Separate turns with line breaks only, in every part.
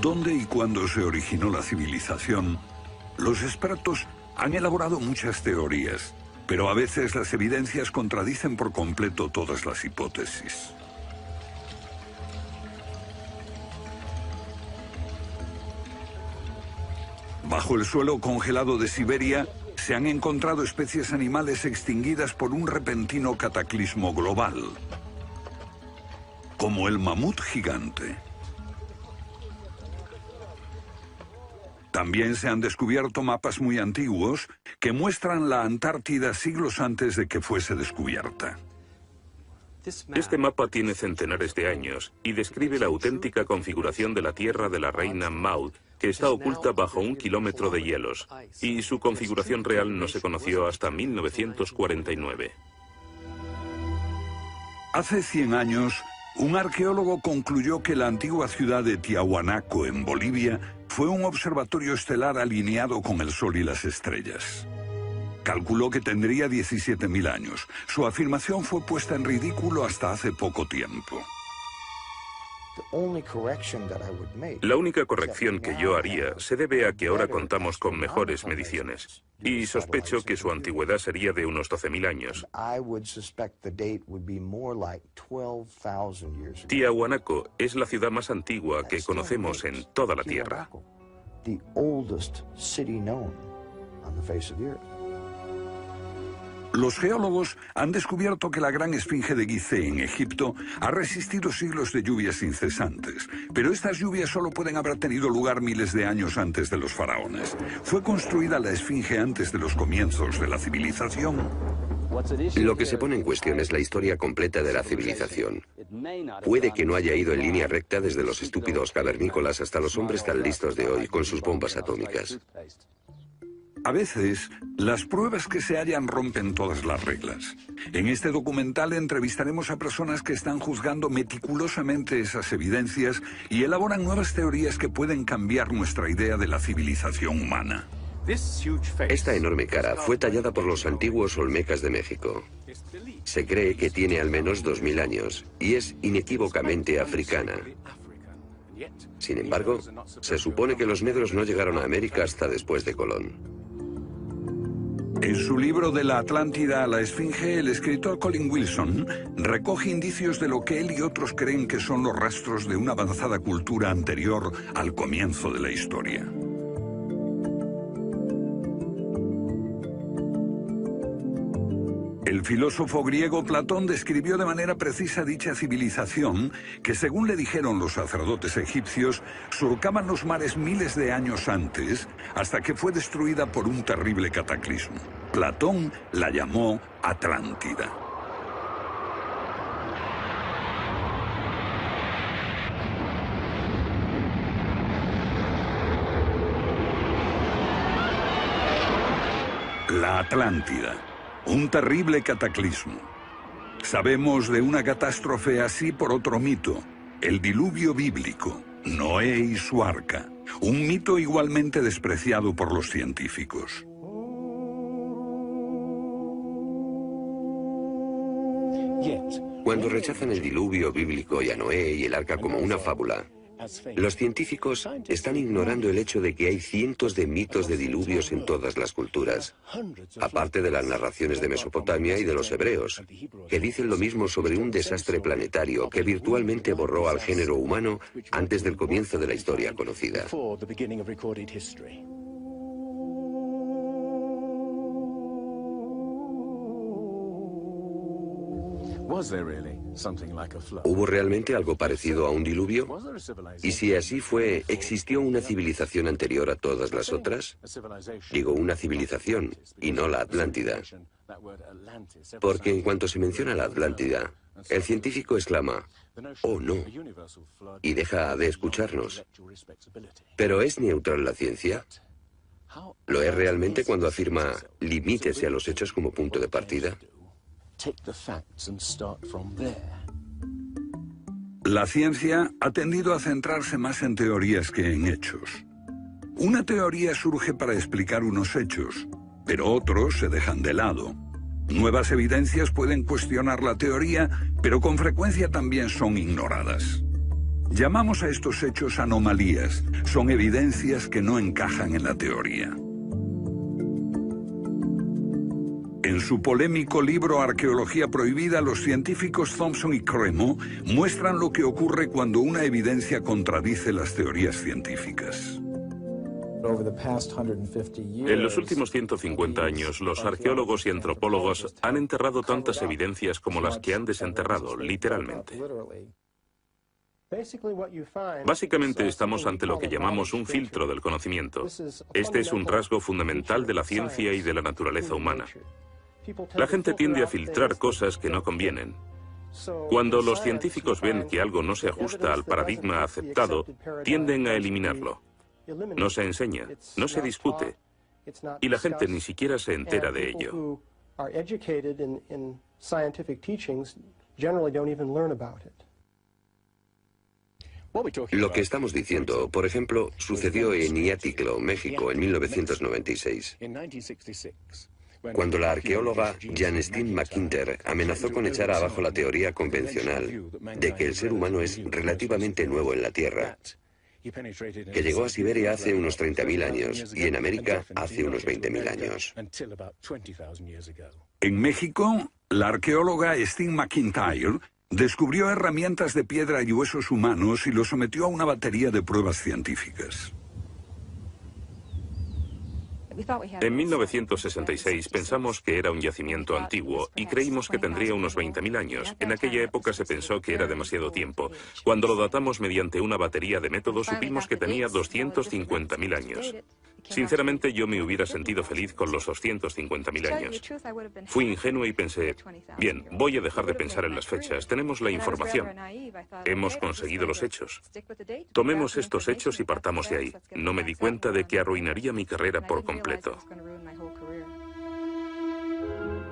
¿Dónde y cuándo se originó la civilización? Los expertos han elaborado muchas teorías, pero a veces las evidencias contradicen por completo todas las hipótesis. Bajo el suelo congelado de Siberia se han encontrado especies animales extinguidas por un repentino cataclismo global, como el mamut gigante. También se han descubierto mapas muy antiguos que muestran la Antártida siglos antes de que fuese descubierta.
Este mapa tiene centenares de años y describe la auténtica configuración de la Tierra de la reina Maud, que está oculta bajo 1 kilómetro de hielos, y su configuración real no se conoció hasta 1949.
Hace 100 años, un arqueólogo concluyó que la antigua ciudad de Tiahuanaco, en Bolivia, fue un observatorio estelar alineado con el Sol y las estrellas. Calculó que tendría 17.000 años. Su afirmación fue puesta en ridículo hasta hace poco tiempo.
La única corrección que yo haría se debe a que ahora contamos con mejores mediciones, y sospecho que su antigüedad sería de unos 12.000 años. Tiahuanaco es la ciudad más antigua que conocemos en toda la Tierra.
Los geólogos han descubierto que la gran esfinge de Gizeh en Egipto ha resistido siglos de lluvias incesantes, pero estas lluvias solo pueden haber tenido lugar miles de años antes de los faraones. ¿Fue construida la esfinge antes de los comienzos de la civilización?
Lo que se pone en cuestión es la historia completa de la civilización. Puede que no haya ido en línea recta desde los estúpidos cavernícolas hasta los hombres tan listos de hoy con sus bombas atómicas.
A veces, las pruebas que se hallan rompen todas las reglas. En este documental entrevistaremos a personas que están juzgando meticulosamente esas evidencias y elaboran nuevas teorías que pueden cambiar nuestra idea de la civilización humana.
Esta enorme cara fue tallada por los antiguos olmecas de México. Se cree que tiene al menos 2.000 años y es inequívocamente africana. Sin embargo, se supone que los negros no llegaron a América hasta después de Colón.
En su libro De la Atlántida a la Esfinge, el escritor Colin Wilson recoge indicios de lo que él y otros creen que son los rastros de una avanzada cultura anterior al comienzo de la historia. El filósofo griego Platón describió de manera precisa dicha civilización que, según le dijeron los sacerdotes egipcios, surcaban los mares miles de años antes, hasta que fue destruida por un terrible cataclismo. Platón la llamó Atlántida. La Atlántida. Un terrible cataclismo. Sabemos de una catástrofe así por otro mito, el diluvio bíblico, Noé y su arca, un mito igualmente despreciado por los científicos.
Cuando rechazan el diluvio bíblico y a Noé y el arca como una fábula, los científicos están ignorando el hecho de que hay cientos de mitos de diluvios en todas las culturas, aparte de las narraciones de Mesopotamia y de los hebreos, que dicen lo mismo sobre un desastre planetario que virtualmente borró al género humano antes del comienzo de la historia conocida. ¿Hubo realmente algo parecido a un diluvio? Y si así fue, ¿existió una civilización anterior a todas las otras? Digo una civilización, y no la Atlántida. Porque en cuanto se menciona la Atlántida, el científico exclama, «Oh, no», y deja de escucharnos. ¿Pero es neutral la ciencia? ¿Lo es realmente cuando afirma «limítese a los hechos como punto de partida»?
La ciencia ha tendido a centrarse más en teorías que en hechos. Una teoría surge para explicar unos hechos, pero otros se dejan de lado. Nuevas evidencias pueden cuestionar la teoría, pero con frecuencia también son ignoradas. Llamamos a estos hechos anomalías. Son evidencias que no encajan en la teoría. En su polémico libro Arqueología Prohibida, los científicos Thompson y Cremo muestran lo que ocurre cuando una evidencia contradice las teorías científicas.
En los últimos 150 años, los arqueólogos y antropólogos han enterrado tantas evidencias como las que han desenterrado, literalmente. Básicamente estamos ante lo que llamamos un filtro del conocimiento. Este es un rasgo fundamental de la ciencia y de la naturaleza humana. La gente tiende a filtrar cosas que no convienen. Cuando los científicos ven que algo no se ajusta al paradigma aceptado, tienden a eliminarlo. No se enseña, no se discute, y la gente ni siquiera se entera de ello.
Lo que estamos diciendo, por ejemplo, sucedió en Iatitlan, México, en 1996. Cuando la arqueóloga Janestine McIntyre amenazó con echar abajo la teoría convencional de que el ser humano es relativamente nuevo en la Tierra, que llegó a Siberia hace unos 30.000 años y en América hace unos 20.000 años.
En México, la arqueóloga Stine McIntyre descubrió herramientas de piedra y huesos humanos y los sometió a una batería de pruebas científicas.
En 1966 pensamos que era un yacimiento antiguo y creímos que tendría unos 20.000 años. En aquella época se pensó que era demasiado tiempo. Cuando lo datamos mediante una batería de métodos supimos que tenía 250.000 años. Sinceramente yo me hubiera sentido feliz con los 250.000 años. Fui ingenuo y pensé, bien, voy a dejar de pensar en las fechas. Tenemos la información. Hemos conseguido los hechos. Tomemos estos hechos y partamos de ahí. No me di cuenta de que arruinaría mi carrera por completo.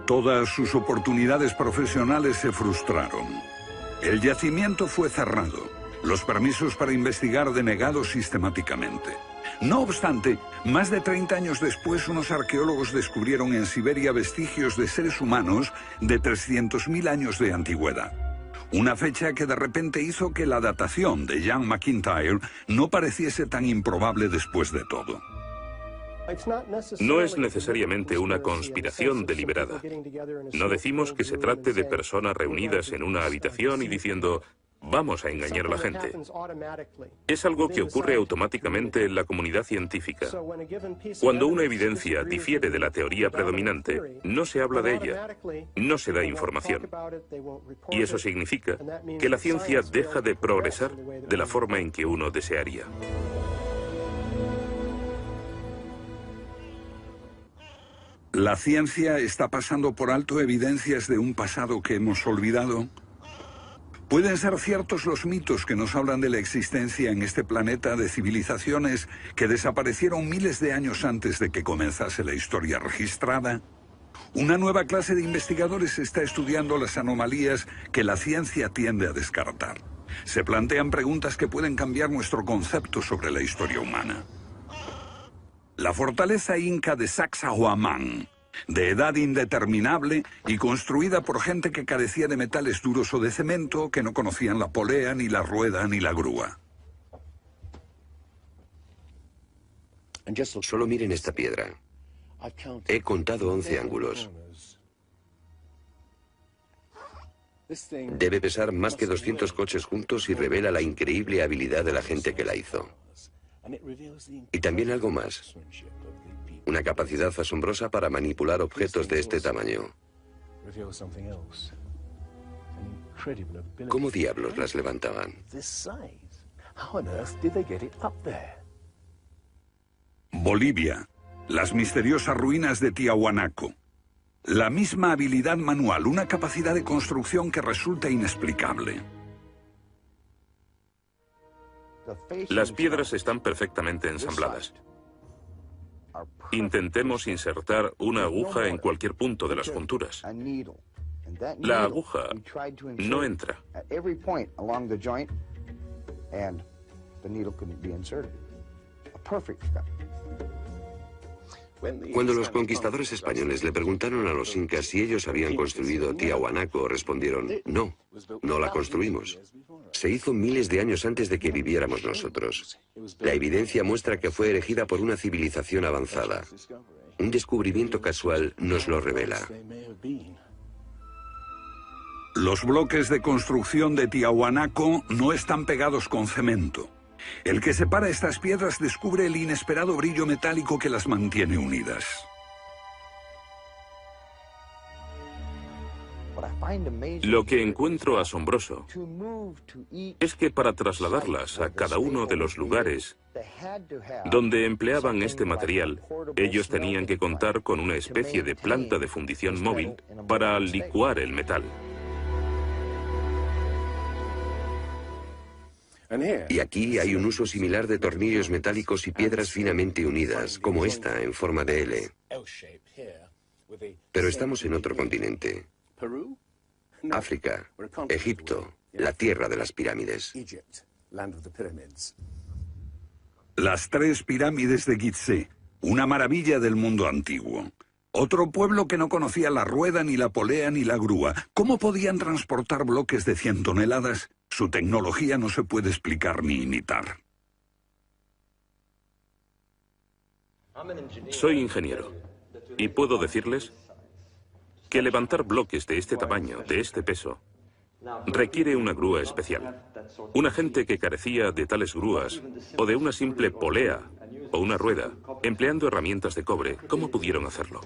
Todas sus oportunidades profesionales se frustraron. El yacimiento fue cerrado. Los permisos para investigar denegados sistemáticamente. No obstante, más de 30 años después, unos arqueólogos descubrieron en Siberia vestigios de seres humanos de 300.000 años de antigüedad. Una fecha que de repente hizo que la datación de Jan McIntyre no pareciese tan improbable después de todo.
No es necesariamente una conspiración deliberada. No decimos que se trate de personas reunidas en una habitación y diciendo, vamos a engañar a la gente. Es algo que ocurre automáticamente en la comunidad científica. Cuando una evidencia difiere de la teoría predominante, no se habla de ella, no se da información. Y eso significa que la ciencia deja de progresar de la forma en que uno desearía.
¿La ciencia está pasando por alto evidencias de un pasado que hemos olvidado? ¿Pueden ser ciertos los mitos que nos hablan de la existencia en este planeta de civilizaciones que desaparecieron miles de años antes de que comenzase la historia registrada? Una nueva clase de investigadores está estudiando las anomalías que la ciencia tiende a descartar. Se plantean preguntas que pueden cambiar nuestro concepto sobre la historia humana. La fortaleza inca de Sacsayhuamán, de edad indeterminable y construida por gente que carecía de metales duros o de cemento, que no conocían la polea, ni la rueda, ni la grúa.
Solo miren esta piedra. He contado 11 ángulos. Debe pesar más que 200 coches juntos y revela la increíble habilidad de la gente que la hizo. Y también algo más. Una capacidad asombrosa para manipular objetos de este tamaño. ¿Cómo diablos las levantaban?
Bolivia. Las misteriosas ruinas de Tiahuanaco. La misma habilidad manual, una capacidad de construcción que resulta inexplicable.
Las piedras están perfectamente ensambladas. Intentemos insertar una aguja en cualquier punto de las junturas. La aguja no entra.
Cuando los conquistadores españoles le preguntaron a los incas si ellos habían construido Tiahuanaco, respondieron, no, no la construimos. Se hizo miles de años antes de que viviéramos nosotros. La evidencia muestra que fue erigida por una civilización avanzada. Un descubrimiento casual nos lo revela.
Los bloques de construcción de Tiahuanaco no están pegados con cemento. El que separa estas piedras descubre el inesperado brillo metálico que las mantiene unidas.
Lo que encuentro asombroso es que para trasladarlas a cada uno de los lugares donde empleaban este material, ellos tenían que contar con una especie de planta de fundición móvil para licuar el metal.
Y aquí hay un uso similar de tornillos metálicos y piedras finamente unidas, como esta en forma de L. Pero estamos en otro continente. África, Egipto, la tierra de las pirámides.
Las 3 pirámides de Gizeh, una maravilla del mundo antiguo. Otro pueblo que no conocía la rueda, ni la polea, ni la grúa. ¿Cómo podían transportar bloques de 100 toneladas? Su tecnología no se puede explicar ni imitar.
Soy ingeniero y puedo decirles que levantar bloques de este tamaño, de este peso, requiere una grúa especial. Una gente que carecía de tales grúas, o de una simple polea, o una rueda, empleando herramientas de cobre, ¿cómo pudieron hacerlo?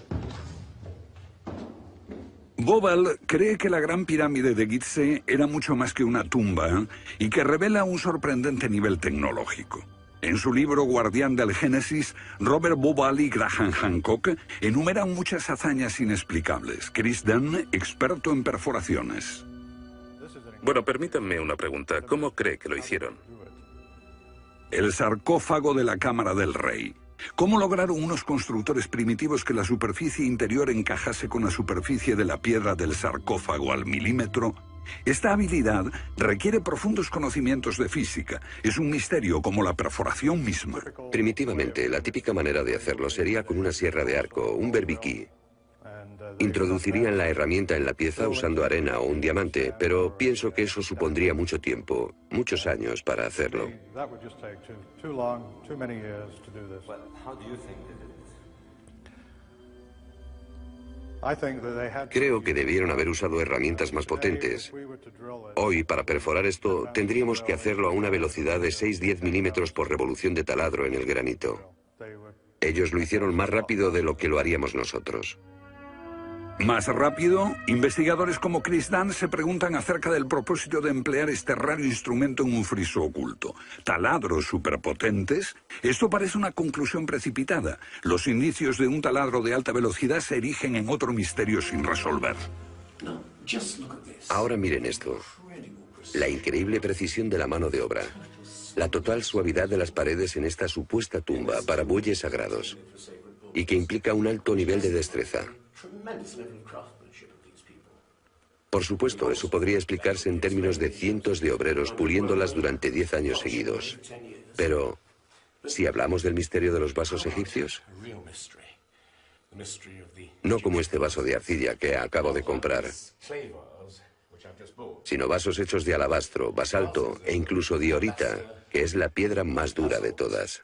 Bobal cree que la Gran Pirámide de Gizeh era mucho más que una tumba y que revela un sorprendente nivel tecnológico. En su libro Guardián del Génesis, Robert Bobal y Graham Hancock enumeran muchas hazañas inexplicables. Chris Dunn, experto en perforaciones.
Bueno, permítanme una pregunta. ¿Cómo cree que lo hicieron?
El sarcófago de la Cámara del Rey. ¿Cómo lograron unos constructores primitivos que la superficie interior encajase con la superficie de la piedra del sarcófago al milímetro? Esta habilidad requiere profundos conocimientos de física. Es un misterio como la perforación misma.
Primitivamente, la típica manera de hacerlo sería con una sierra de arco, un berbiquí. Introducirían la herramienta en la pieza usando arena o un diamante, pero pienso que eso supondría mucho tiempo, muchos años para hacerlo. Creo que debieron haber usado herramientas más potentes. Hoy, para perforar esto, tendríamos que hacerlo a una velocidad de 6-10 milímetros por revolución de taladro en el granito. Ellos lo hicieron más rápido de lo que lo haríamos nosotros.
Más rápido, investigadores como Chris Dunn se preguntan acerca del propósito de emplear este raro instrumento en un friso oculto. ¿Taladros superpotentes? Esto parece una conclusión precipitada. Los indicios de un taladro de alta velocidad se erigen en otro misterio sin resolver.
Ahora miren esto. La increíble precisión de la mano de obra. La total suavidad de las paredes en esta supuesta tumba para bueyes sagrados. Y que implica un alto nivel de destreza. Por supuesto, eso podría explicarse en términos de cientos de obreros puliéndolas durante 10 años seguidos. Pero, si hablamos del misterio de los vasos egipcios, no como este vaso de arcilla que acabo de comprar, sino vasos hechos de alabastro, basalto e incluso diorita, que es la piedra más dura de todas.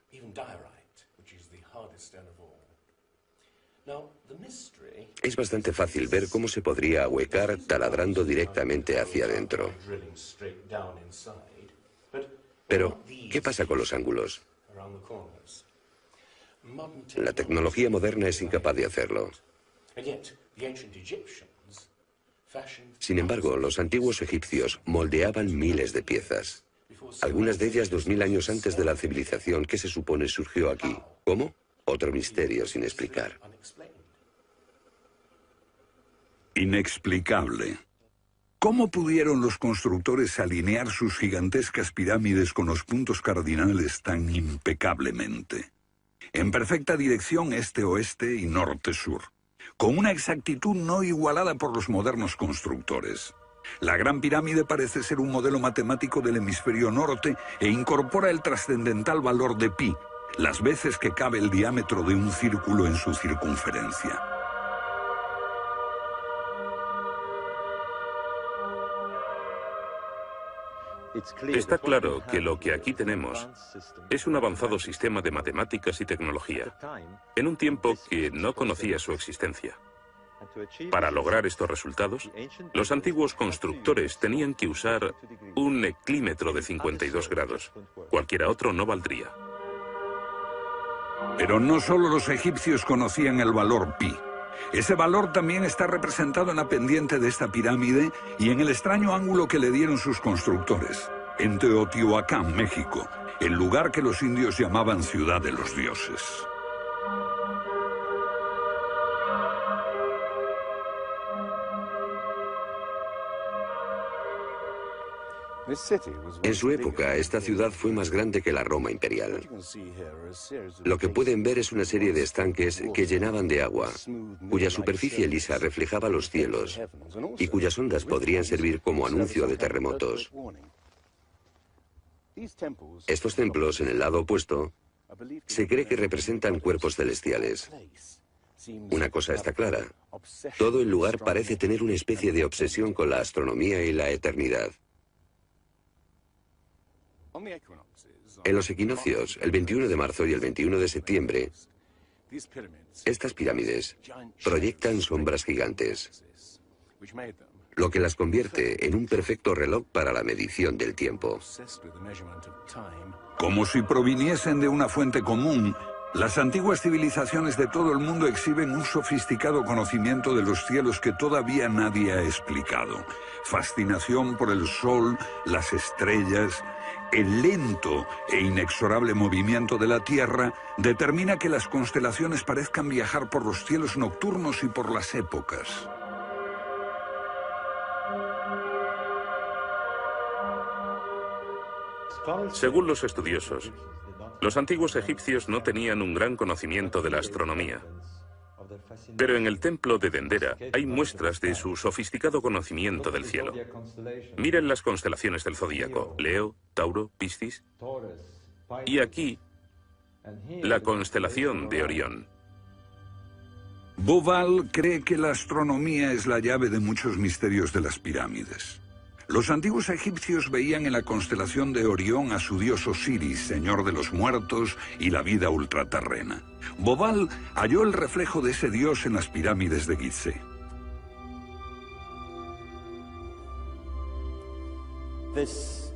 Es bastante fácil ver cómo se podría ahuecar taladrando directamente hacia adentro. Pero, ¿qué pasa con los ángulos? La tecnología moderna es incapaz de hacerlo. Sin embargo, los antiguos egipcios moldeaban miles de piezas. Algunas de ellas 2000 años antes de la civilización que se supone surgió aquí. ¿Cómo? Otro misterio sin explicar.
Inexplicable. ¿Cómo pudieron los constructores alinear sus gigantescas pirámides con los puntos cardinales tan impecablemente? En perfecta dirección este-oeste y norte-sur, con una exactitud no igualada por los modernos constructores. La Gran Pirámide parece ser un modelo matemático del hemisferio norte e incorpora el trascendental valor de pi, las veces que cabe el diámetro de un círculo en su circunferencia.
Está claro que lo que aquí tenemos es un avanzado sistema de matemáticas y tecnología, en un tiempo que no conocía su existencia. Para lograr estos resultados, los antiguos constructores tenían que usar un eclímetro de 52 grados. Cualquiera otro no valdría.
Pero no solo los egipcios conocían el valor pi. Ese valor también está representado en la pendiente de esta pirámide y en el extraño ángulo que le dieron sus constructores, en Teotihuacán, México, el lugar que los indios llamaban Ciudad de los Dioses.
En su época, esta ciudad fue más grande que la Roma imperial. Lo que pueden ver es una serie de estanques que llenaban de agua, cuya superficie lisa reflejaba los cielos y cuyas ondas podrían servir como anuncio de terremotos. Estos templos, en el lado opuesto, se cree que representan cuerpos celestiales. Una cosa está clara: todo el lugar parece tener una especie de obsesión con la astronomía y la eternidad. En los equinoccios, el 21 de marzo y el 21 de septiembre, estas pirámides proyectan sombras gigantes, lo que las convierte en un perfecto reloj para la medición del tiempo.
Como si proviniesen de una fuente común, las antiguas civilizaciones de todo el mundo exhiben un sofisticado conocimiento de los cielos que todavía nadie ha explicado. Fascinación por el sol, las estrellas. El lento e inexorable movimiento de la Tierra determina que las constelaciones parezcan viajar por los cielos nocturnos y por las épocas.
Según los estudiosos, los antiguos egipcios no tenían un gran conocimiento de la astronomía. Pero en el templo de Dendera hay muestras de su sofisticado conocimiento del cielo. Miren las constelaciones del zodíaco: Leo, Tauro, Piscis. Y aquí, la constelación de Orión.
Bauval cree que la astronomía es la llave de muchos misterios de las pirámides. Los antiguos egipcios veían en la constelación de Orión a su dios Osiris, señor de los muertos y la vida ultraterrena. Bauval halló el reflejo de ese dios en las pirámides de Gizeh.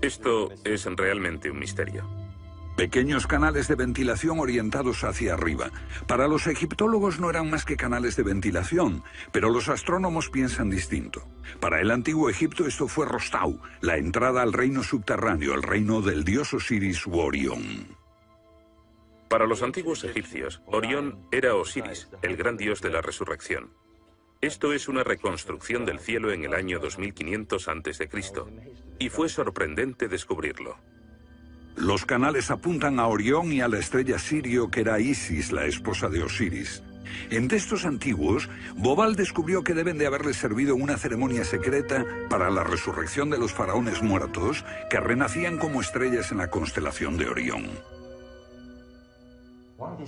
Esto es realmente un misterio.
Pequeños canales de ventilación orientados hacia arriba. Para los egiptólogos no eran más que canales de ventilación, pero los astrónomos piensan distinto. Para el antiguo Egipto esto fue Rostau, la entrada al reino subterráneo, el reino del dios Osiris u Orión.
Para los antiguos egipcios, Orión era Osiris, el gran dios de la resurrección. Esto es una reconstrucción del cielo en el año 2500 a.C., y fue sorprendente descubrirlo.
Los canales apuntan a Orión y a la estrella Sirio, que era Isis, la esposa de Osiris. En textos antiguos, Bauval descubrió que deben de haberle servido una ceremonia secreta para la resurrección de los faraones muertos, que renacían como estrellas en la constelación de Orión.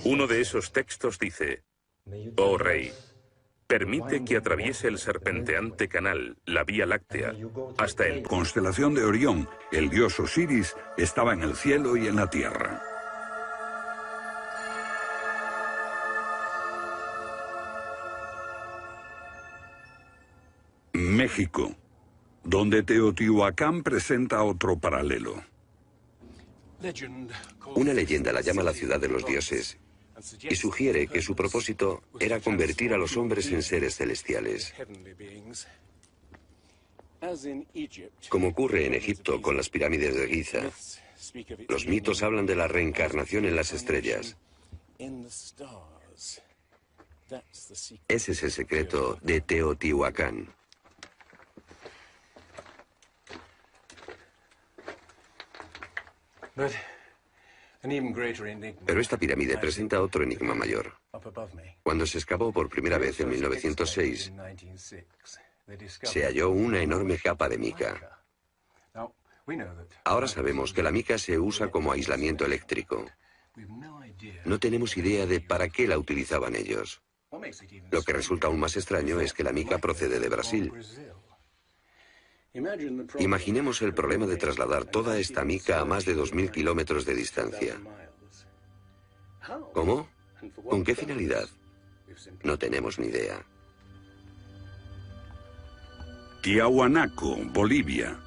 Uno de esos textos dice: «Oh rey, permite que atraviese el serpenteante canal, la Vía Láctea, hasta el...».
Constelación de Orión, el dios Osiris, estaba en el cielo y en la tierra. México, donde Teotihuacán presenta otro paralelo.
Una leyenda la llama la ciudad de los dioses y sugiere que su propósito era convertir a los hombres en seres celestiales. Como ocurre en Egipto con las pirámides de Giza, los mitos hablan de la reencarnación en las estrellas. Ese es el secreto de Teotihuacán. Pero esta pirámide presenta otro enigma mayor. Cuando se excavó por primera vez en 1906, se halló una enorme capa de mica. Ahora sabemos que la mica se usa como aislamiento eléctrico. No tenemos idea de para qué la utilizaban ellos. Lo que resulta aún más extraño es que la mica procede de Brasil. Imaginemos el problema de trasladar toda esta mica a más de 2000 kilómetros de distancia. ¿Cómo? ¿Con qué finalidad? No tenemos ni idea.
Tiahuanaco, Bolivia.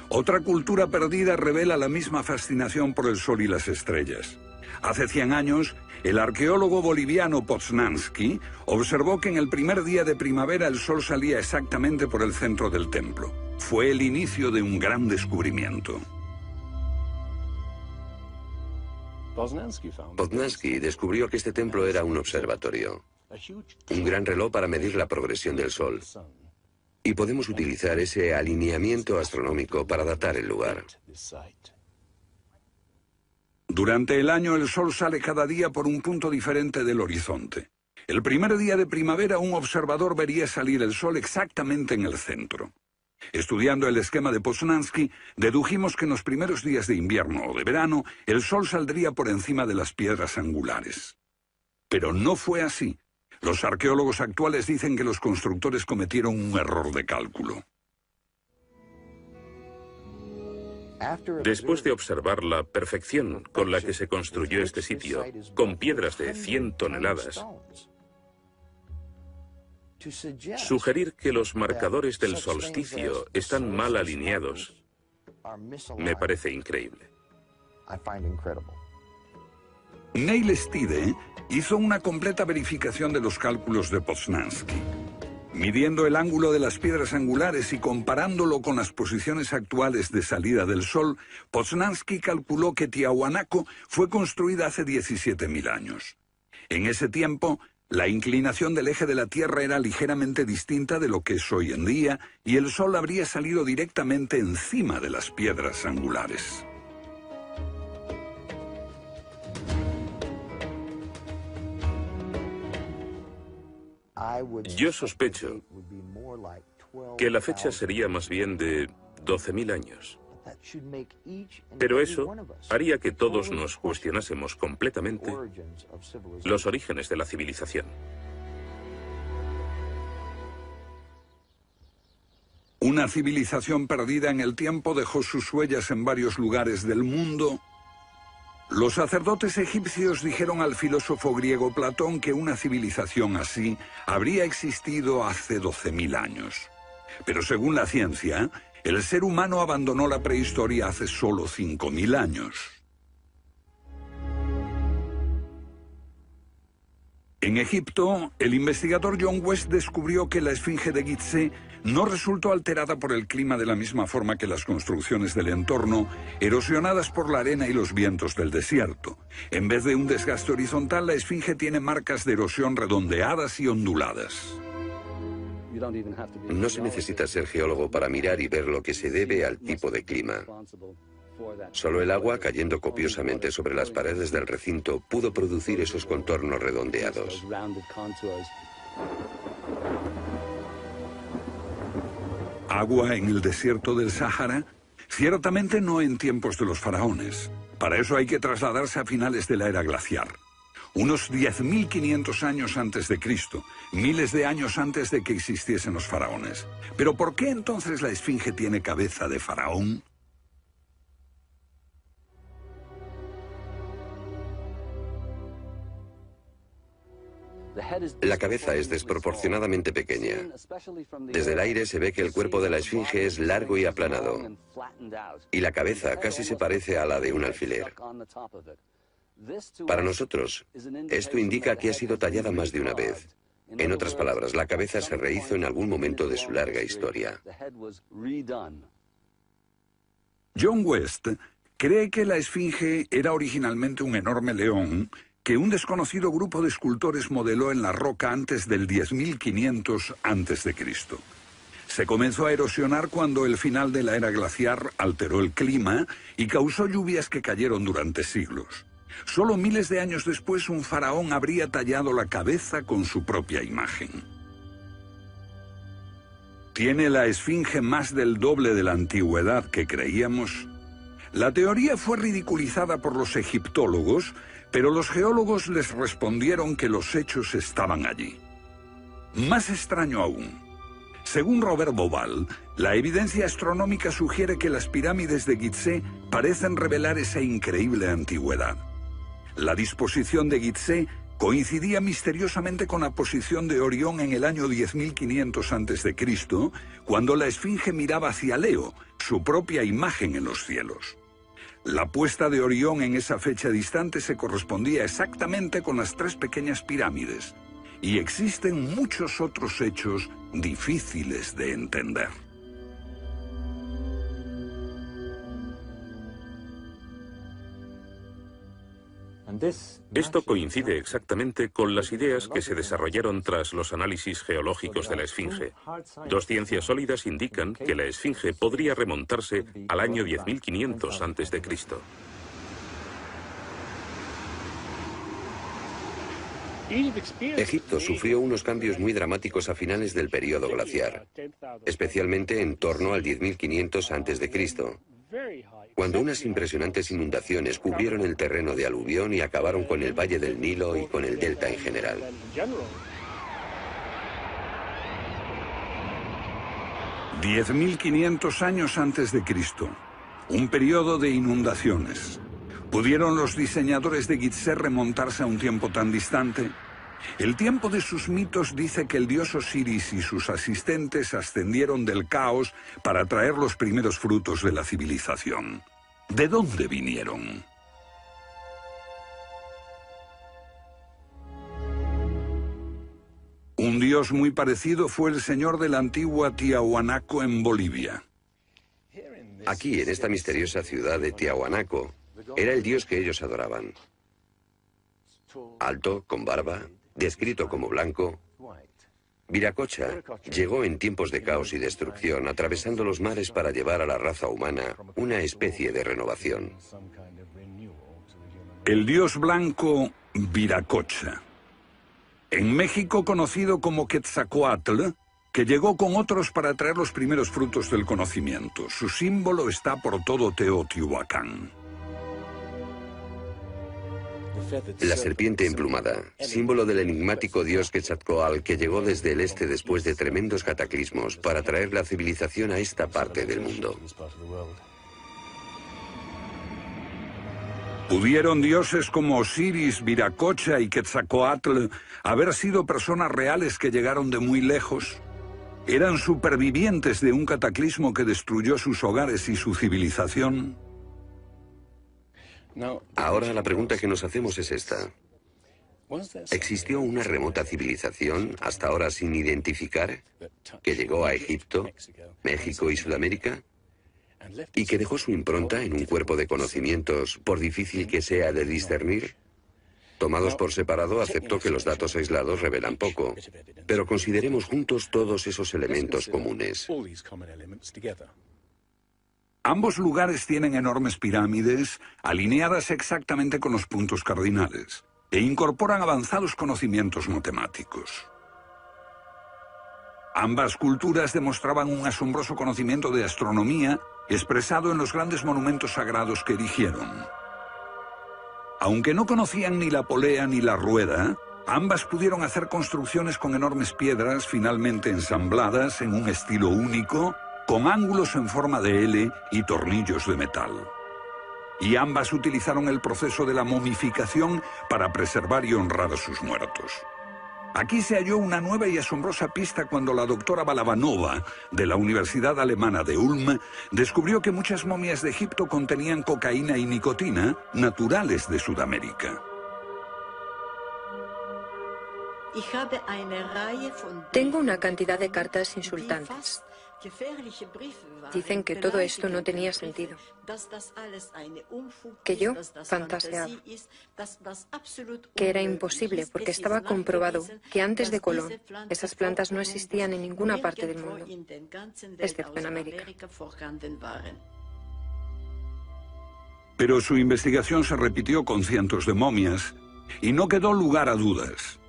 Otra cultura perdida revela la misma fascinación por el sol y las estrellas. Hace 100 años, el arqueólogo boliviano Poznański observó que en el primer día de primavera el sol salía exactamente por el centro del templo. Fue el inicio de un gran descubrimiento.
Poznański descubrió que este templo era un observatorio, un gran reloj para medir la progresión del sol. Y podemos utilizar ese alineamiento astronómico para datar el lugar.
Durante el año el sol sale cada día por un punto diferente del horizonte. El primer día de primavera un observador vería salir el sol exactamente en el centro. Estudiando el esquema de Poznański, dedujimos que en los primeros días de invierno o de verano el sol saldría por encima de las piedras angulares. Pero no fue así. Los arqueólogos actuales dicen que los constructores cometieron un error de cálculo.
Después de observar la perfección con la que se construyó este sitio, con piedras de 100 toneladas, sugerir que los marcadores del solsticio están mal alineados me parece increíble.
Neil Stide hizo una completa verificación de los cálculos de Poznański. Midiendo el ángulo de las piedras angulares y comparándolo con las posiciones actuales de salida del sol, Poznański calculó que Tiahuanaco fue construida hace 17.000 años. En ese tiempo, la inclinación del eje de la Tierra era ligeramente distinta de lo que es hoy en día y el sol habría salido directamente encima de las piedras angulares.
Yo sospecho que la fecha sería más bien de 12.000 años. Pero eso haría que todos nos cuestionásemos completamente los orígenes de la civilización.
Una civilización perdida en el tiempo dejó sus huellas en varios lugares del mundo. Los sacerdotes egipcios dijeron al filósofo griego Platón que una civilización así habría existido hace 12.000 años. Pero según la ciencia, el ser humano abandonó la prehistoria hace solo 5.000 años. En Egipto, el investigador John West descubrió que la esfinge de Gizeh no resultó alterada por el clima de la misma forma que las construcciones del entorno, erosionadas por la arena y los vientos del desierto. En vez de un desgaste horizontal, la esfinge tiene marcas de erosión redondeadas y onduladas.
No se necesita ser geólogo para mirar y ver lo que se debe al tipo de clima. Solo el agua cayendo copiosamente sobre las paredes del recinto pudo producir esos contornos redondeados.
¿Agua en el desierto del Sáhara? Ciertamente no en tiempos de los faraones. Para eso hay que trasladarse a finales de la era glaciar. Unos 10.500 años antes de Cristo, miles de años antes de que existiesen los faraones. ¿Pero por qué entonces la esfinge tiene cabeza de faraón?
La cabeza es desproporcionadamente pequeña. Desde el aire se ve que el cuerpo de la esfinge es largo y aplanado, y la cabeza casi se parece a la de un alfiler. Para nosotros, esto indica que ha sido tallada más de una vez. En otras palabras, la cabeza se rehizo en algún momento de su larga historia.
John West cree que la esfinge era originalmente un enorme león que un desconocido grupo de escultores modeló en la roca antes del 10.500 a.C. Se comenzó a erosionar cuando el final de la era glaciar alteró el clima y causó lluvias que cayeron durante siglos. Solo miles de años después, un faraón habría tallado la cabeza con su propia imagen. ¿Tiene la esfinge más del doble de la antigüedad que creíamos? La teoría fue ridiculizada por los egiptólogos, pero los geólogos les respondieron que los hechos estaban allí. Más extraño aún, Según Robert Bauval, la evidencia astronómica sugiere que las pirámides de Gizeh parecen revelar esa increíble antigüedad. La disposición de Gizeh coincidía misteriosamente con la posición de Orión en el año 10.500 a.C., cuando la Esfinge miraba hacia Leo, su propia imagen en los cielos. La puesta de Orión en esa fecha distante se correspondía exactamente con las tres pequeñas pirámides, y existen muchos otros hechos difíciles de entender.
Esto coincide exactamente con las ideas que se desarrollaron tras los análisis geológicos de la Esfinge. Dos ciencias sólidas indican que la Esfinge podría remontarse al año 10.500 a.C.
Egipto sufrió unos cambios muy dramáticos a finales del período glaciar, especialmente en torno al 10.500 a.C., cuando unas impresionantes inundaciones cubrieron el terreno de aluvión y acabaron con el valle del Nilo y con el delta en general.
«10.500 años antes de Cristo, un periodo de inundaciones. ¿Pudieron los diseñadores de Gizeh remontarse a un tiempo tan distante? El tiempo de sus mitos dice que el dios Osiris y sus asistentes ascendieron del caos para traer los primeros frutos de la civilización. ¿De dónde vinieron? Un dios muy parecido fue el señor de la antigua Tiahuanaco en Bolivia.
Aquí, en esta misteriosa ciudad de Tiahuanaco, era el dios que ellos adoraban. Alto, con barba, descrito como blanco, Viracocha llegó en tiempos de caos y destrucción, atravesando los mares para llevar a la raza humana una especie de renovación.
El dios blanco Viracocha. En México conocido como Quetzalcóatl, que llegó con otros para traer los primeros frutos del conocimiento. Su símbolo está por todo Teotihuacán.
La serpiente emplumada, símbolo del enigmático dios Quetzalcóatl que llegó desde el este después de tremendos cataclismos para traer la civilización a esta parte del mundo.
¿Pudieron dioses como Osiris, Viracocha y Quetzalcóatl haber sido personas reales que llegaron de muy lejos? ¿Eran supervivientes de un cataclismo que destruyó sus hogares y su civilización?
Ahora la pregunta que nos hacemos es esta. ¿Existió una remota civilización, hasta ahora sin identificar, que llegó a Egipto, México y Sudamérica? ¿Y que dejó su impronta en un cuerpo de conocimientos, por difícil que sea de discernir? Tomados por separado, acepto que los datos aislados revelan poco, pero consideremos juntos todos esos elementos comunes.
Ambos lugares tienen enormes pirámides, alineadas exactamente con los puntos cardinales, e incorporan avanzados conocimientos matemáticos. Ambas culturas demostraban un asombroso conocimiento de astronomía, expresado en los grandes monumentos sagrados que erigieron. Aunque no conocían ni la polea ni la rueda, ambas pudieron hacer construcciones con enormes piedras finalmente ensambladas en un estilo único, con ángulos en forma de L y tornillos de metal. Y ambas utilizaron el proceso de la momificación para preservar y honrar a sus muertos. Aquí se halló una nueva y asombrosa pista cuando la doctora Balabanova, de la Universidad Alemana de Ulm, descubrió que muchas momias de Egipto contenían cocaína y nicotina, naturales de Sudamérica.
Tengo una cantidad de cartas insultantes. Dicen que todo esto no tenía sentido, que yo fantaseaba, que era imposible porque estaba comprobado que antes de Colón esas plantas no existían en ninguna parte del mundo, excepto en América.
Pero su investigación se repitió con cientos de momias y no quedó lugar a dudas.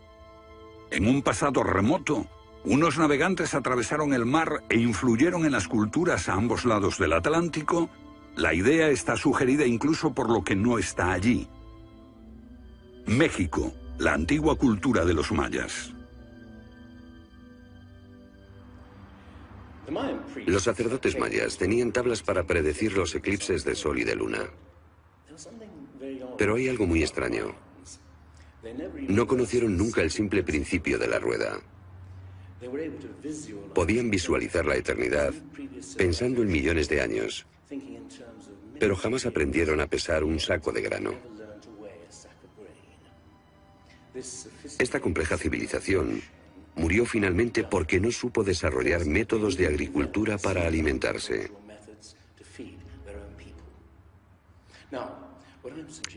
En un pasado remoto, unos navegantes atravesaron el mar e influyeron en las culturas a ambos lados del Atlántico. La idea está sugerida incluso por lo que no está allí. México, la antigua cultura de los mayas.
Los sacerdotes mayas tenían tablas para predecir los eclipses de sol y de luna. Pero hay algo muy extraño. No conocieron nunca el simple principio de la rueda. Podían visualizar la eternidad pensando en millones de años, pero jamás aprendieron a pesar un saco de grano. Esta compleja civilización murió finalmente porque no supo desarrollar métodos de agricultura para alimentarse.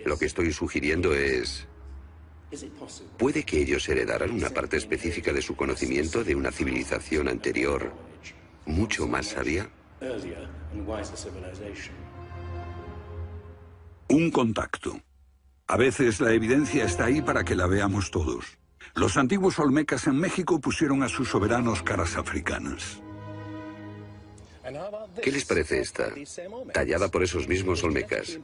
Lo que estoy sugiriendo es... ¿puede que ellos heredaran una parte específica de su conocimiento de una civilización anterior, mucho más sabia?
Un contacto. A veces la evidencia está ahí para que la veamos todos. Los antiguos olmecas en México pusieron a sus soberanos caras africanas.
¿Qué les parece esta? Tallada por esos mismos olmecas.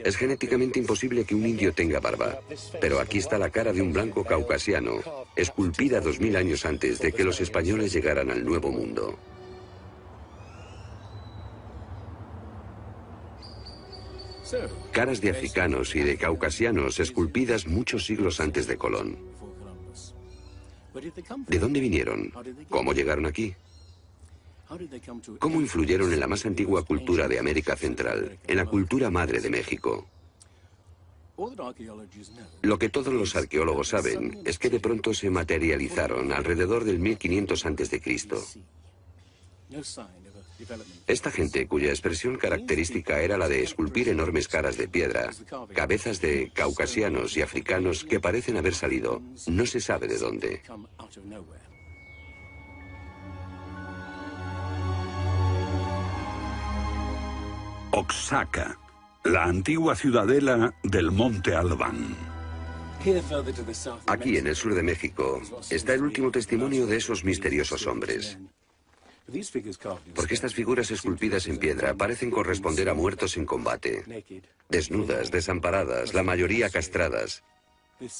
Es genéticamente imposible que un indio tenga barba, pero aquí está la cara de un blanco caucasiano, esculpida 2000 años antes de que los españoles llegaran al Nuevo Mundo. Caras de africanos y de caucasianos esculpidas muchos siglos antes de Colón. ¿De dónde vinieron? ¿Cómo llegaron aquí? ¿Cómo influyeron en la más antigua cultura de América Central, en la cultura madre de México? Lo que todos los arqueólogos saben es que de pronto se materializaron alrededor del 1500 a.C. Esta gente, cuya expresión característica era la de esculpir enormes caras de piedra, cabezas de caucasianos y africanos que parecen haber salido, no se sabe de dónde.
Oaxaca, la antigua ciudadela del Monte Albán.
Aquí, en el sur de México, está el último testimonio de esos misteriosos hombres. Porque estas figuras esculpidas en piedra parecen corresponder a muertos en combate. Desnudas, desamparadas, la mayoría castradas.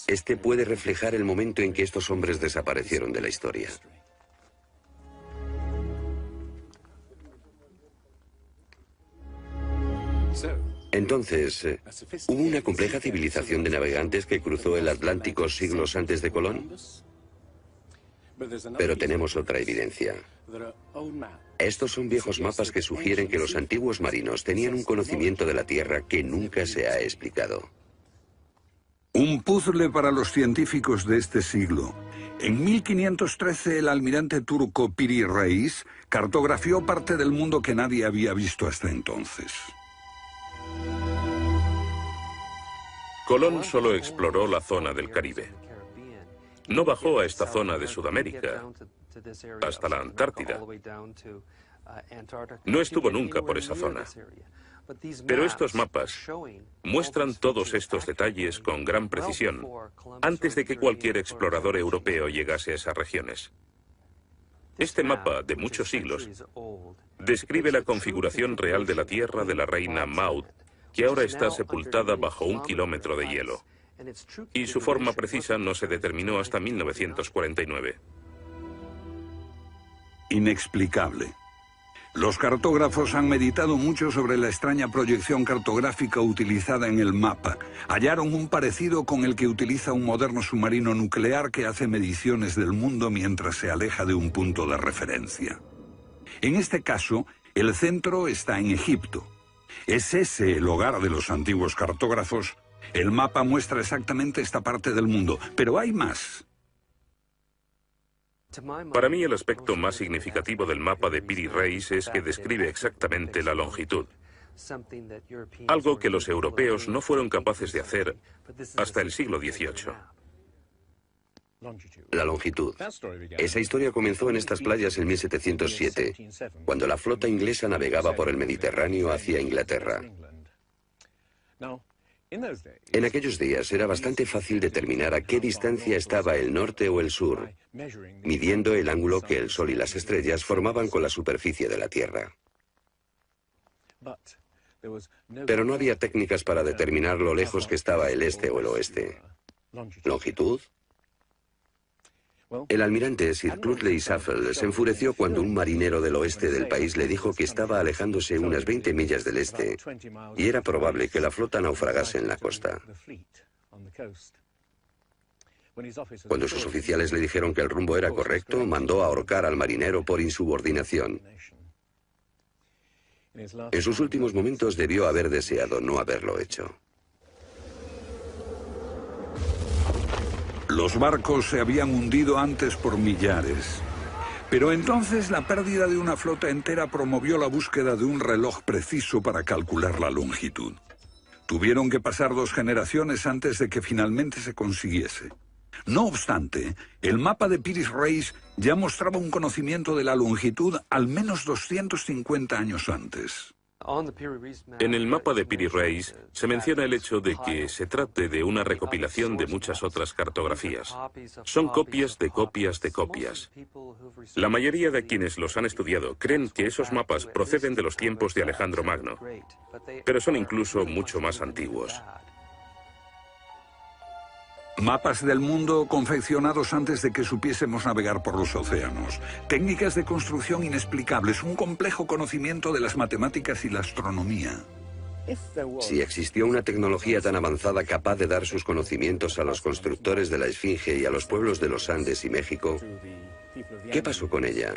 Este puede reflejar el momento en que estos hombres desaparecieron de la historia. Entonces, ¿hubo una compleja civilización de navegantes que cruzó el Atlántico siglos antes de Colón? Pero tenemos otra evidencia. Estos son viejos mapas que sugieren que los antiguos marinos tenían un conocimiento de la Tierra que nunca se ha explicado.
Un puzzle para los científicos de este siglo. En 1513 el almirante turco Piri Reis cartografió parte del mundo que nadie había visto hasta entonces.
Colón solo exploró la zona del Caribe. No bajó a esta zona de Sudamérica, hasta la Antártida. No estuvo nunca por esa zona. Pero estos mapas muestran todos estos detalles con gran precisión, antes de que cualquier explorador europeo llegase a esas regiones. Este mapa, de muchos siglos, describe la configuración real de la tierra de la reina Maud, que ahora está sepultada bajo 1 kilómetro de hielo. Y su forma precisa no se determinó hasta 1949.
Inexplicable. Los cartógrafos han meditado mucho sobre la extraña proyección cartográfica utilizada en el mapa. Hallaron un parecido con el que utiliza un moderno submarino nuclear que hace mediciones del mundo mientras se aleja de un punto de referencia. En este caso, el centro está en Egipto. ¿Es ese el hogar de los antiguos cartógrafos? El mapa muestra exactamente esta parte del mundo, pero hay más.
Para mí el aspecto más significativo del mapa de Piri Reis es que describe exactamente la longitud. Algo que los europeos no fueron capaces de hacer hasta el siglo XVIII.
La longitud. Esa historia comenzó en estas playas en 1707, cuando la flota inglesa navegaba por el Mediterráneo hacia Inglaterra. En aquellos días era bastante fácil determinar a qué distancia estaba el norte o el sur, midiendo el ángulo que el Sol y las estrellas formaban con la superficie de la Tierra. Pero no había técnicas para determinar lo lejos que estaba el este o el oeste. ¿Longitud? El almirante Sir Clutley Shuffle se enfureció cuando un marinero del oeste del país le dijo que estaba alejándose unas 20 millas del este y era probable que la flota naufragase en la costa. Cuando sus oficiales le dijeron que el rumbo era correcto, mandó ahorcar al marinero por insubordinación. En sus últimos momentos debió haber deseado no haberlo hecho.
Los barcos se habían hundido antes por millares. Pero entonces la pérdida de una flota entera promovió la búsqueda de un reloj preciso para calcular la longitud. Tuvieron que pasar 2 generaciones antes de que finalmente se consiguiese. No obstante, el mapa de Piri Reis ya mostraba un conocimiento de la longitud al menos 250 años antes.
En el mapa de Piri Reis se menciona el hecho de que se trate de una recopilación de muchas otras cartografías. Son copias de copias de copias. La mayoría de quienes los han estudiado creen que esos mapas proceden de los tiempos de Alejandro Magno, pero son incluso mucho más antiguos.
Mapas del mundo confeccionados antes de que supiésemos navegar por los océanos. Técnicas de construcción inexplicables, un complejo conocimiento de las matemáticas y la astronomía.
Si existió una tecnología tan avanzada capaz de dar sus conocimientos a los constructores de la Esfinge y a los pueblos de los Andes y México, ¿qué pasó con ella?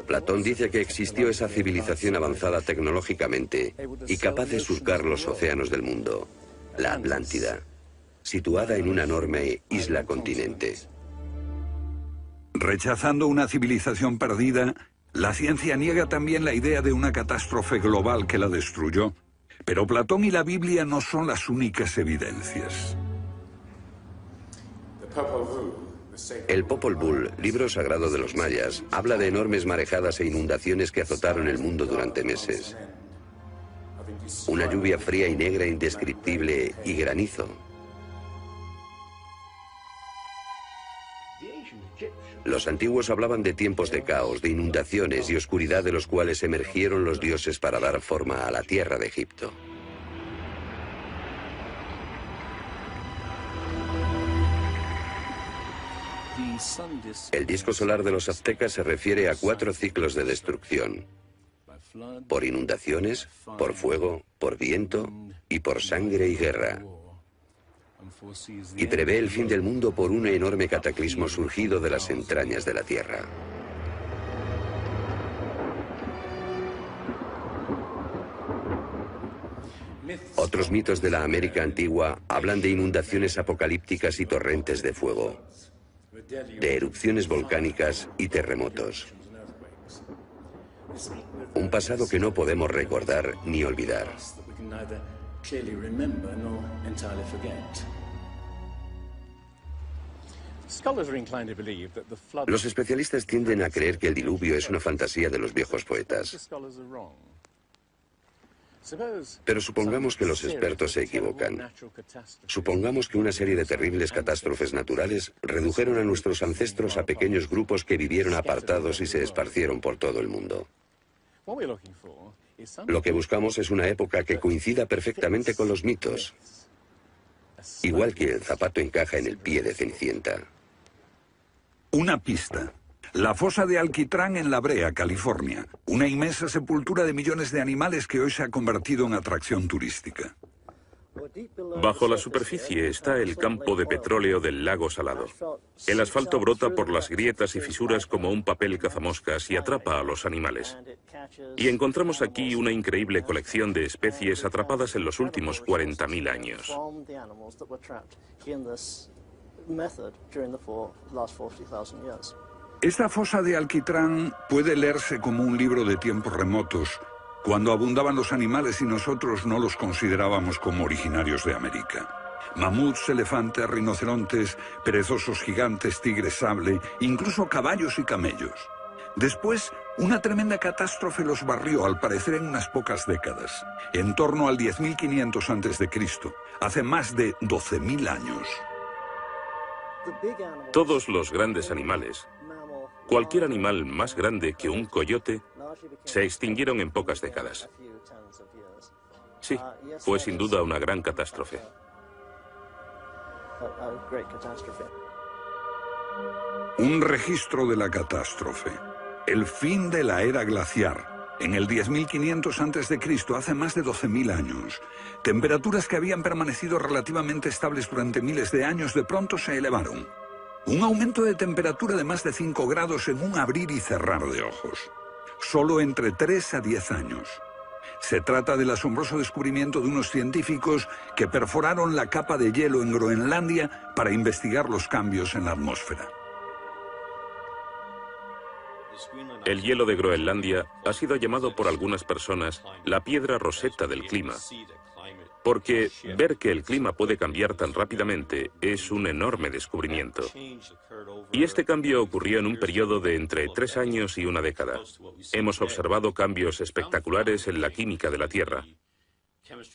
Platón dice que existió esa civilización avanzada tecnológicamente y capaz de surcar los océanos del mundo, la Atlántida, situada en una enorme isla-continente.
Rechazando una civilización perdida, la ciencia niega también la idea de una catástrofe global que la destruyó. Pero Platón y la Biblia no son las únicas evidencias.
El Popol Vuh, libro sagrado de los mayas, habla de enormes marejadas e inundaciones que azotaron el mundo durante meses. Una lluvia fría y negra indescriptible y granizo. Los antiguos hablaban de tiempos de caos, de inundaciones y oscuridad de los cuales emergieron los dioses para dar forma a la tierra de Egipto. El disco solar de los aztecas se refiere a 4 ciclos de destrucción: por inundaciones, por fuego, por viento y por sangre y guerra. Y prevé el fin del mundo por un enorme cataclismo surgido de las entrañas de la tierra. Otros mitos de la América antigua hablan de inundaciones apocalípticas y torrentes de fuego, de erupciones volcánicas y terremotos. Un pasado que no podemos recordar ni olvidar. Los especialistas tienden a creer que el diluvio es una fantasía de los viejos poetas. Pero supongamos que los expertos se equivocan. Supongamos que una serie de terribles catástrofes naturales redujeron a nuestros ancestros a pequeños grupos que vivieron apartados y se esparcieron por todo el mundo. Lo que buscamos es una época que coincida perfectamente con los mitos, igual que el zapato encaja en el pie de Cenicienta.
Una pista. La fosa de Alquitrán en La Brea, California. Una inmensa sepultura de millones de animales que hoy se ha convertido en atracción turística.
Bajo la superficie está el campo de petróleo del lago Salado. El asfalto brota por las grietas y fisuras como un papel cazamoscas y atrapa a los animales. Y encontramos aquí una increíble colección de especies atrapadas en los últimos 40.000 años.
Esta fosa de Alquitrán puede leerse como un libro de tiempos remotos, cuando abundaban los animales y nosotros no los considerábamos como originarios de América. Mamuts, elefantes, rinocerontes, perezosos gigantes, tigres sable, incluso caballos y camellos. Después, una tremenda catástrofe los barrió, al parecer en unas pocas décadas, en torno al 10.500 a.C., hace más de 12.000 años.
Todos los grandes animales, cualquier animal más grande que un coyote, se extinguieron en pocas décadas. Sí, fue sin duda una gran catástrofe.
Un registro de la catástrofe. El fin de la era glaciar. En el 10.500 a.C., hace más de 12.000 años, temperaturas que habían permanecido relativamente estables durante miles de años de pronto se elevaron. Un aumento de temperatura de más de 5 grados en un abrir y cerrar de ojos. Solo entre 3 a 10 años. Se trata del asombroso descubrimiento de unos científicos que perforaron la capa de hielo en Groenlandia para investigar los cambios en la atmósfera.
El hielo de Groenlandia ha sido llamado por algunas personas la piedra roseta del clima, porque ver que el clima puede cambiar tan rápidamente es un enorme descubrimiento. Y este cambio ocurrió en un periodo de entre 3 años y una década. Hemos observado cambios espectaculares en la química de la Tierra.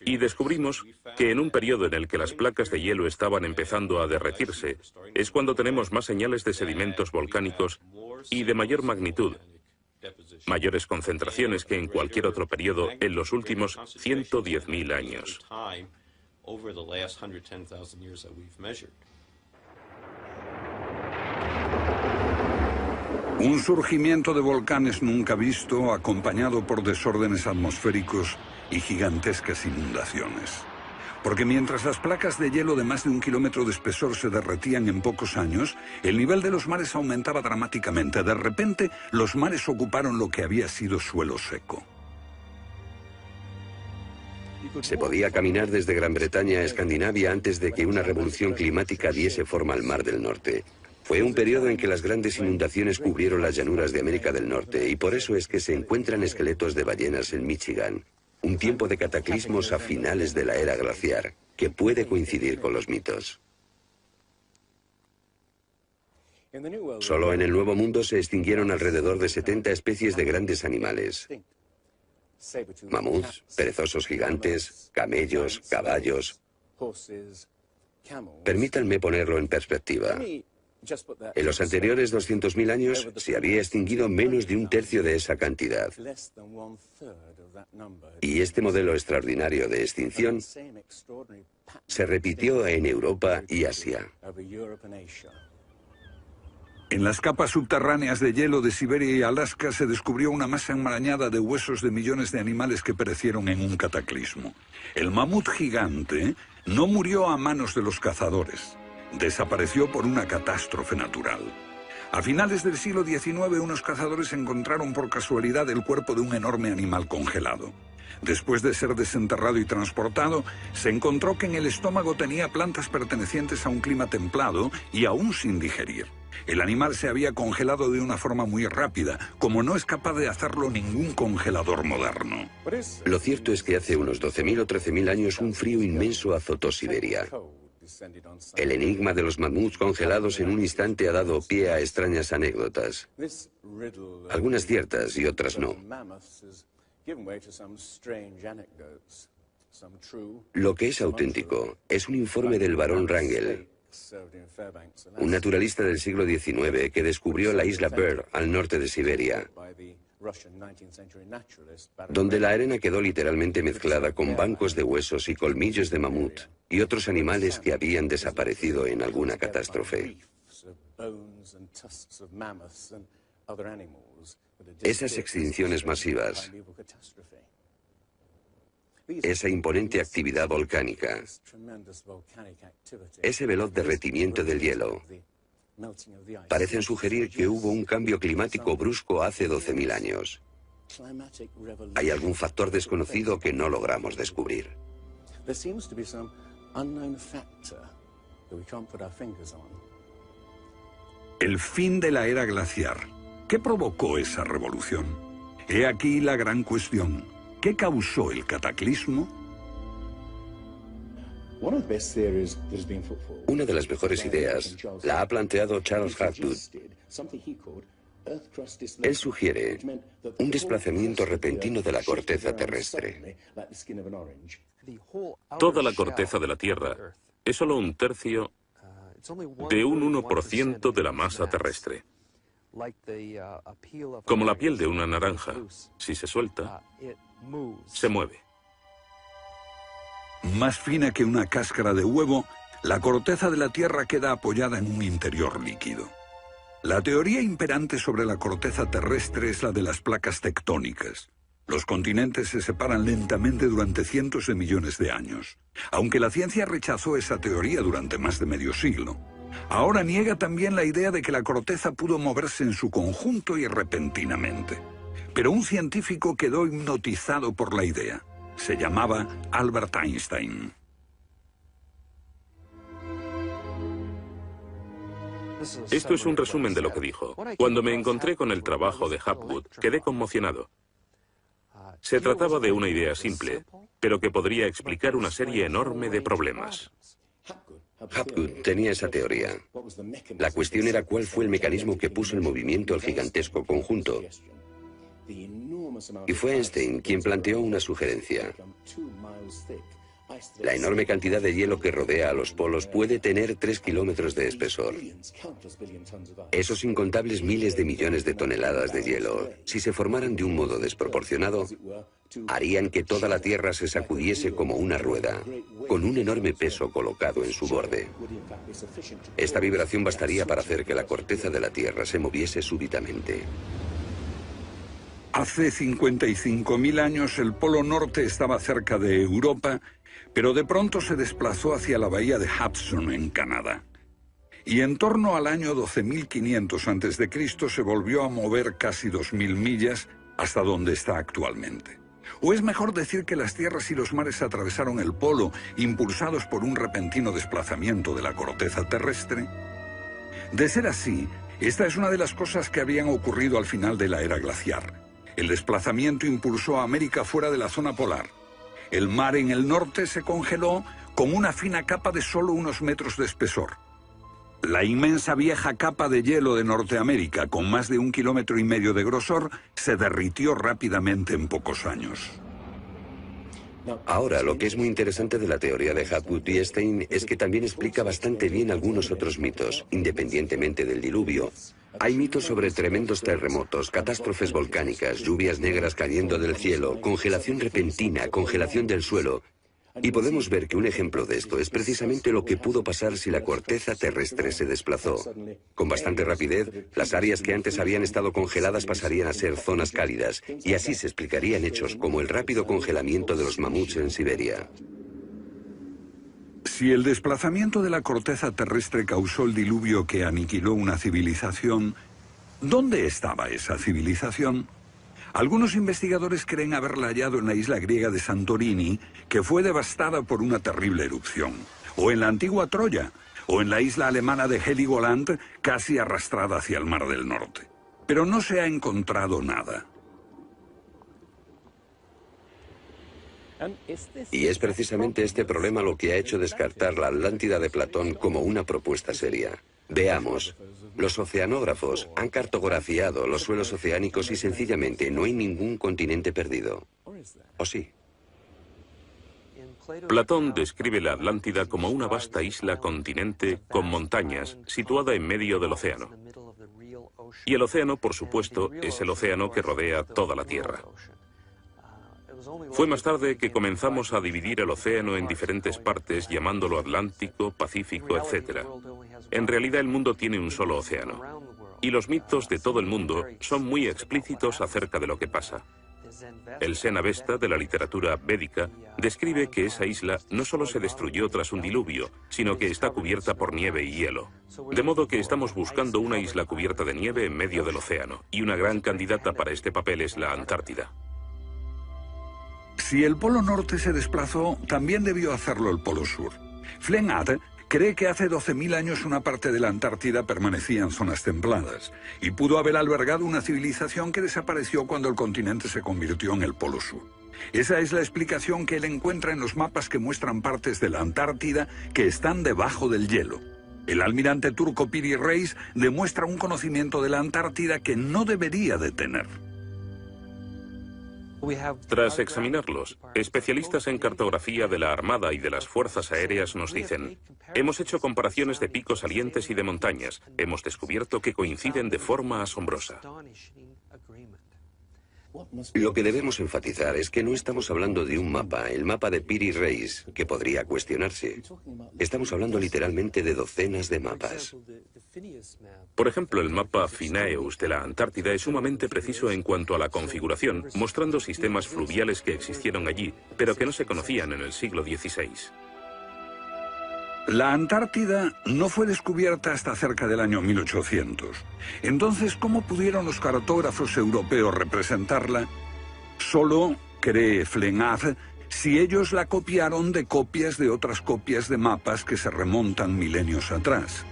Y descubrimos que en un periodo en el que las placas de hielo estaban empezando a derretirse, es cuando tenemos más señales de sedimentos volcánicos y de mayor magnitud, mayores concentraciones que en cualquier otro periodo en los últimos 110.000 años.
Un surgimiento de volcanes nunca visto, acompañado por desórdenes atmosféricos y gigantescas inundaciones. Porque mientras las placas de hielo de más de 1 kilómetro de espesor se derretían en pocos años, el nivel de los mares aumentaba dramáticamente. De repente, los mares ocuparon lo que había sido suelo seco.
Se podía caminar desde Gran Bretaña a Escandinavia antes de que una revolución climática diese forma al Mar del Norte. Fue un periodo en que las grandes inundaciones cubrieron las llanuras de América del Norte y por eso es que se encuentran esqueletos de ballenas en Michigan. Un tiempo de cataclismos a finales de la era glaciar, que puede coincidir con los mitos. Solo en el Nuevo Mundo se extinguieron alrededor de 70 especies de grandes animales. Mamuts, perezosos gigantes, camellos, caballos. Permítanme ponerlo en perspectiva. En los anteriores 200.000 años se había extinguido menos de 1/3 de esa cantidad. Y este modelo extraordinario de extinción se repitió en Europa y Asia.
En las capas subterráneas de hielo de Siberia y Alaska se descubrió una masa enmarañada de huesos de millones de animales que perecieron en un cataclismo. El mamut gigante no murió a manos de los cazadores. Desapareció por una catástrofe natural. A finales del siglo XIX, unos cazadores encontraron por casualidad el cuerpo de un enorme animal congelado. Después de ser desenterrado y transportado, se encontró que en el estómago tenía plantas pertenecientes a un clima templado y aún sin digerir. El animal se había congelado de una forma muy rápida, como no es capaz de hacerlo ningún congelador moderno.
Lo cierto es que hace unos 12.000 o 13.000 años un frío inmenso azotó Siberia. El enigma de los mamuts congelados en un instante ha dado pie a extrañas anécdotas. Algunas ciertas y otras no. Lo que es auténtico es un informe del barón Wrangel, un naturalista del siglo XIX que descubrió la isla Byrd al norte de Siberia, donde la arena quedó literalmente mezclada con bancos de huesos y colmillos de mamut y otros animales que habían desaparecido en alguna catástrofe. Esas extinciones masivas, esa imponente actividad volcánica, ese veloz derretimiento del hielo, parecen sugerir que hubo un cambio climático brusco hace 12.000 años. Hay algún factor desconocido que no logramos descubrir.
El fin de la era glaciar. ¿Qué provocó esa revolución? He aquí la gran cuestión. ¿Qué causó el cataclismo?
Una de las mejores ideas la ha planteado Charles Hapgood. Él sugiere un desplazamiento repentino de la corteza terrestre.
Toda la corteza de la Tierra es solo 1/3 de un 1% de la masa terrestre. Como la piel de una naranja, si se suelta, se mueve.
Más fina que una cáscara de huevo, La corteza de la Tierra queda apoyada en un interior líquido. La teoría imperante sobre la corteza terrestre es la de las placas tectónicas. Los continentes se separan lentamente durante cientos de millones de años. Aunque la ciencia rechazó esa teoría durante más de medio siglo, ahora niega también la idea de que la corteza pudo moverse en su conjunto y repentinamente. Pero un científico quedó hipnotizado por la idea. Se llamaba Albert Einstein.
Esto es un resumen de lo que dijo. Cuando me encontré con el trabajo de Hapgood, quedé conmocionado. Se trataba de una idea simple, pero que podría explicar una serie enorme de problemas.
Hapgood tenía esa teoría. La cuestión era cuál fue el mecanismo que puso en movimiento el gigantesco conjunto. Y fue Einstein quien planteó una sugerencia. La enorme cantidad de hielo que rodea a los polos puede tener 3 kilómetros de espesor. Esos incontables miles de millones de toneladas de hielo, si se formaran de un modo desproporcionado, harían que toda la Tierra se sacudiese como una rueda, con un enorme peso colocado en su borde. Esta vibración bastaría para hacer que la corteza de la Tierra se moviese súbitamente.
Hace 55.000 años el Polo Norte estaba cerca de Europa, pero de pronto se desplazó hacia la bahía de Hudson, en Canadá. Y en torno al año 12.500 a.C. se volvió a mover casi 2.000 millas hasta donde está actualmente. O es mejor decir que las tierras y los mares atravesaron el polo, impulsados por un repentino desplazamiento de la corteza terrestre. De ser así, esta es una de las cosas que habían ocurrido al final de la era glaciar. El desplazamiento impulsó a América fuera de la zona polar. El mar en el norte se congeló con una fina capa de solo unos metros de espesor. La inmensa vieja capa de hielo de Norteamérica, con más de 1,5 kilómetros de grosor, se derritió rápidamente en pocos años.
Ahora, lo que es muy interesante de la teoría de Hapgood y Einstein es que también explica bastante bien algunos otros mitos, independientemente del diluvio. Hay mitos sobre tremendos terremotos, catástrofes volcánicas, lluvias negras cayendo del cielo, congelación repentina, congelación del suelo. Y podemos ver que un ejemplo de esto es precisamente lo que pudo pasar si la corteza terrestre se desplazó. Con bastante rapidez, las áreas que antes habían estado congeladas pasarían a ser zonas cálidas, y así se explicarían hechos como el rápido congelamiento de los mamuts en Siberia.
Si el desplazamiento de la corteza terrestre causó el diluvio que aniquiló una civilización, ¿dónde estaba esa civilización? Algunos investigadores creen haberla hallado en la isla griega de Santorini, que fue devastada por una terrible erupción, o en la antigua Troya, o en la isla alemana de Heligoland, casi arrastrada hacia el Mar del Norte. Pero no se ha encontrado nada.
Y es precisamente este problema lo que ha hecho descartar la Atlántida de Platón como una propuesta seria. Veamos. Los oceanógrafos han cartografiado los suelos oceánicos y sencillamente no hay ningún continente perdido. ¿O sí?
Platón describe la Atlántida como una vasta isla-continente con montañas situada en medio del océano. Y el océano, por supuesto, es el océano que rodea toda la Tierra. Fue más tarde que comenzamos a dividir el océano en diferentes partes, llamándolo Atlántico, Pacífico, etc. En realidad el mundo tiene un solo océano. Y los mitos de todo el mundo son muy explícitos acerca de lo que pasa. El Sena-Vesta, de la literatura védica, describe que esa isla no solo se destruyó tras un diluvio, sino que está cubierta por nieve y hielo. De modo que estamos buscando una isla cubierta de nieve en medio del océano, y una gran candidata para este papel es la Antártida.
Si el Polo Norte se desplazó, también debió hacerlo el Polo Sur. Flennat cree que hace 12.000 años una parte de la Antártida permanecía en zonas templadas y pudo haber albergado una civilización que desapareció cuando el continente se convirtió en el Polo Sur. Esa es la explicación que él encuentra en los mapas que muestran partes de la Antártida que están debajo del hielo. El almirante turco Piri Reis demuestra un conocimiento de la Antártida que no debería de tener.
Tras examinarlos, especialistas en cartografía de la Armada y de las Fuerzas Aéreas nos dicen: hemos hecho comparaciones de picos salientes y de montañas. Hemos descubierto que coinciden de forma asombrosa.
Lo que debemos enfatizar es que no estamos hablando de un mapa, el mapa de Piri Reis, que podría cuestionarse. Estamos hablando literalmente de docenas de mapas.
Por ejemplo, el mapa Phineus de la Antártida es sumamente preciso en cuanto a la configuración, mostrando sistemas fluviales que existieron allí, pero que no se conocían en el siglo XVI.
La Antártida no fue descubierta hasta cerca del año 1800. Entonces, ¿cómo pudieron los cartógrafos europeos representarla? Solo, cree Flenard, si ellos la copiaron de copias de otras copias de mapas que se remontan milenios atrás.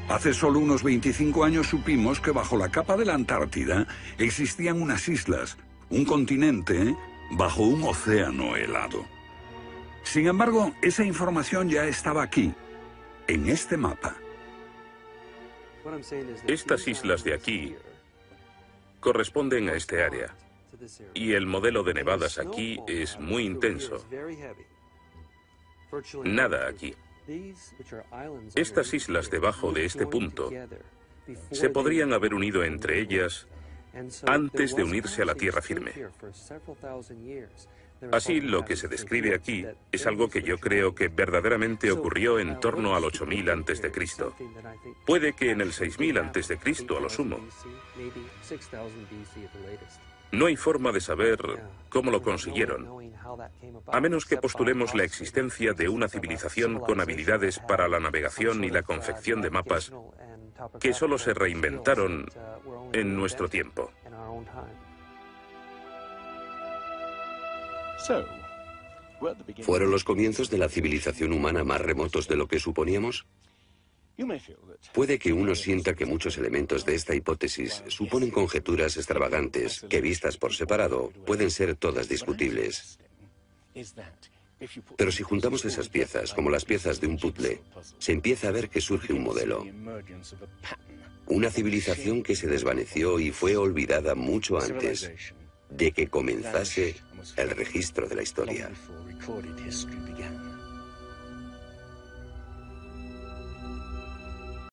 Hace solo unos 25 años supimos que bajo la capa de la Antártida existían unas islas, un continente, bajo un océano helado. Sin embargo, esa información ya estaba aquí, en este mapa.
Estas islas de aquí corresponden a este área, y el modelo de nevadas aquí es muy intenso. Nada aquí. Estas islas debajo de este punto se podrían haber unido entre ellas antes de unirse a la tierra firme. Así, lo que se describe aquí es algo que yo creo que verdaderamente ocurrió en torno al 8000 a.C. Puede que en el 6000 a.C. a lo sumo. No hay forma de saber cómo lo consiguieron, a menos que postulemos la existencia de una civilización con habilidades para la navegación y la confección de mapas que solo se reinventaron en nuestro tiempo.
¿Fueron los comienzos de la civilización humana más remotos de lo que suponíamos? Puede que uno sienta que muchos elementos de esta hipótesis suponen conjeturas extravagantes que, vistas por separado, pueden ser todas discutibles. Pero si juntamos esas piezas como las piezas de un puzzle, se empieza a ver que surge un modelo. Una civilización que se desvaneció y fue olvidada mucho antes de que comenzase el registro de la historia.